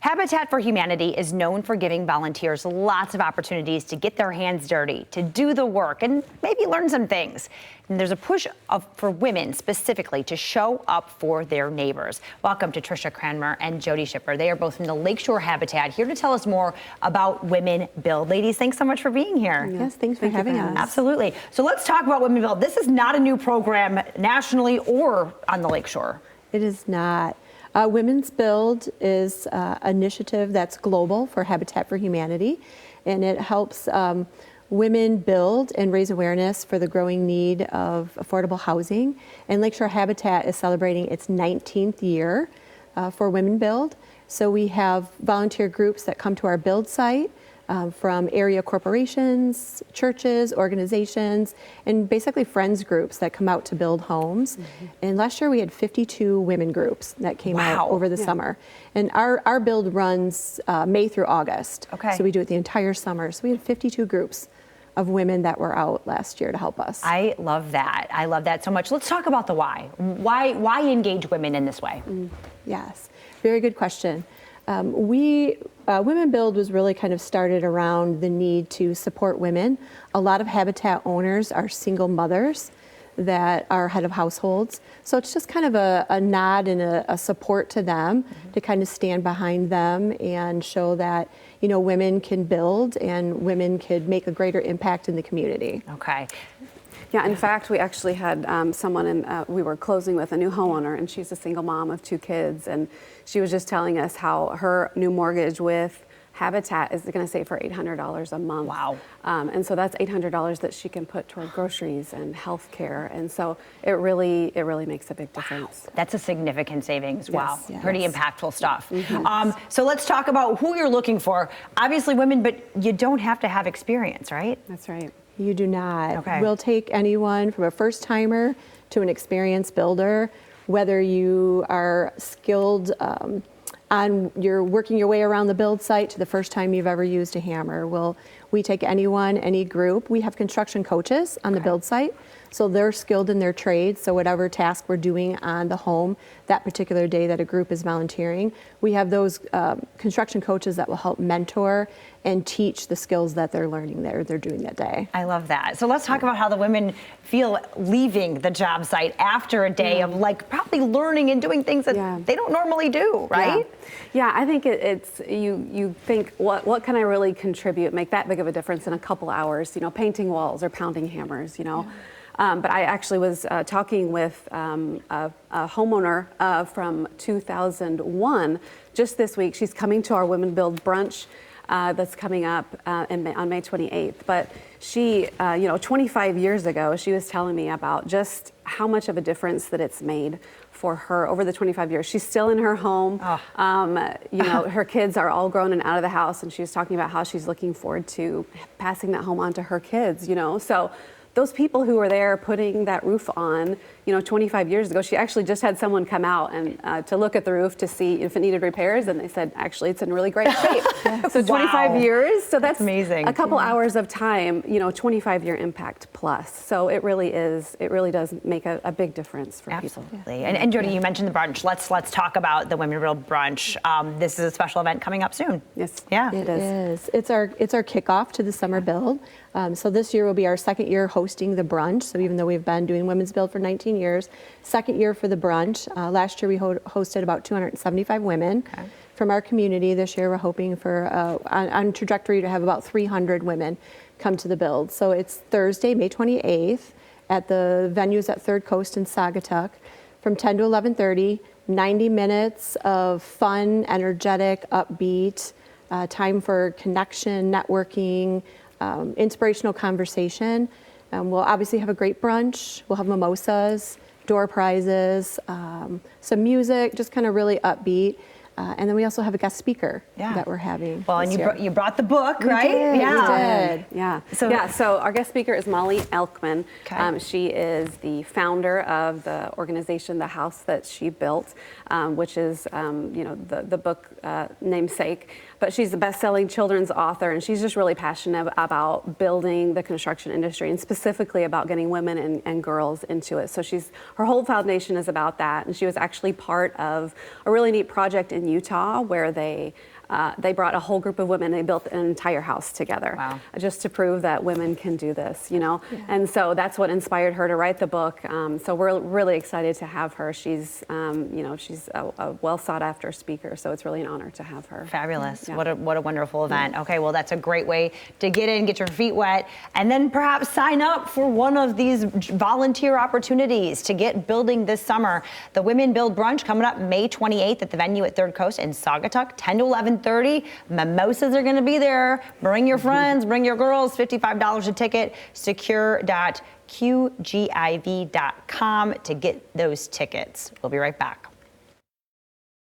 Habitat for Humanity is known for giving volunteers lots of opportunities to get their hands dirty, to do the work, and maybe learn some things. And there's a push for women specifically to show up for their neighbors. Welcome to Tricia Cranmer and Jody Shipper. They are both from the Lakeshore Habitat, here to tell us more about Women Build. Ladies, thanks so much for being here. Yes, thanks for having us. Absolutely. So let's talk about Women Build. This is not a new program nationally or on the Lakeshore. It is not. Women's Build is an initiative that's global for Habitat for Humanity, and it helps women build and raise awareness for the growing need of affordable housing. And Lakeshore Habitat is celebrating its 19th year for Women Build. So we have volunteer groups that come to our build site from area corporations, churches, organizations, and basically friends groups that come out to build homes. Mm-hmm. And last year we had 52 women groups that came out over the summer. And our build runs May through August. Okay. So we do it the entire summer. So we had 52 groups of women that were out last year to help us. I love that. I love that so much. Let's talk about the why. Why engage women in this way? Yes, very good question. Women Build was really kind of started around the need to support women. A lot of Habitat owners are single mothers that are head of households. So it's just kind of a nod and a support to them, to kind of stand behind them and show that, you know, women can build and women could make a greater impact in the community. Okay. Yeah, in fact, we actually had someone we were closing with, a new homeowner, and she's a single mom of 2 kids, and she was just telling us how her new mortgage with Habitat is going to save her $800 a month. Wow. And so that's $800 that she can put toward groceries and health care. And so it really makes a big difference. Wow. That's a significant savings. Yes. Wow. Yes. Pretty impactful stuff. So let's talk about who you're looking for. Obviously women, but you don't have to have experience, right? That's right. You do not. Okay. We'll take anyone from a first timer to an experienced builder, whether you are skilled you're working your way around the build site to the first time you've ever used a hammer. We take anyone, any group. We have construction coaches on the build site, so they're skilled in their trade. So whatever task we're doing on the home that particular day that a group is volunteering, we have those construction coaches that will help mentor and teach the skills that they're learning they're doing that day. I love that. So let's talk about how the women feel leaving the job site after a day of probably learning and doing things that they don't normally do, right? Yeah, I think it's you think what can I really contribute, make that big of a difference in a couple hours, you know, painting walls or pounding hammers, you know. But I actually was talking with a homeowner from 2001 just this week. She's coming to our Women Build brunch that's coming up on May 28th. But she, 25 years ago, she was telling me about just how much of a difference that it's made for her over the 25 years. She's still in her home. Her kids are all grown and out of the house, and she was talking about how she's looking forward to passing that home on to her kids, you know. So those people who were there putting that roof on, 25 years ago, she actually just had someone come out and to look at the roof to see if it needed repairs, and they said, actually, it's in really great shape. So 25 years, so that's amazing. A couple hours of time, 25-year impact plus. So it really does make a big difference for people. Absolutely. And Jody, you mentioned the brunch. Let's talk about the Women Build brunch. This is a special event coming up soon. Yes. Yeah. It is. It's our kickoff to the summer build. So this year will be our second year hosting the brunch. So even though we've been doing Women's Build for 19 years, second year for the brunch. Last year we hosted about 275 women from our community. This year we're hoping for on trajectory to have about 300 women come to the build. So it's Thursday, May 28th at the venues at Third Coast in Saugatuck from 10 to 11:30. 90 minutes of fun, energetic, upbeat, time for connection, networking, inspirational conversation. We'll obviously have a great brunch. We'll have mimosas, door prizes, some music, just kind of really upbeat. And then we also have a guest speaker that we're having. Well, and you brought the book, right? Did, yeah. We did. Yeah. So our guest speaker is Molly Elkman. She is the founder of the organization, The House That She Built, which is, the book namesake. But she's a best-selling children's author, and she's just really passionate about building the construction industry, and specifically about getting women and girls into it. So her whole foundation is about that, and she was actually part of a really neat project in Utah where they brought a whole group of women. They built an entire house together, Wow. just to prove that women can do this, you know. And so that's what inspired her to write the book. So we're really excited to have her. She's, you know, she's a well sought after speaker. So it's really an honor to have her. Fabulous. Yeah. What a wonderful event. Okay, well, that's a great way to get in, get your feet wet, and then perhaps sign up for one of these volunteer opportunities to get building this summer. The Women Build Brunch coming up May 28th at the venue at Third Coast in Saugatuck, 10 to 11:30. Mimosas are going to be there. Bring your friends, bring your girls. $55 a ticket. Secure.qgiv.com to get those tickets. We'll be right back.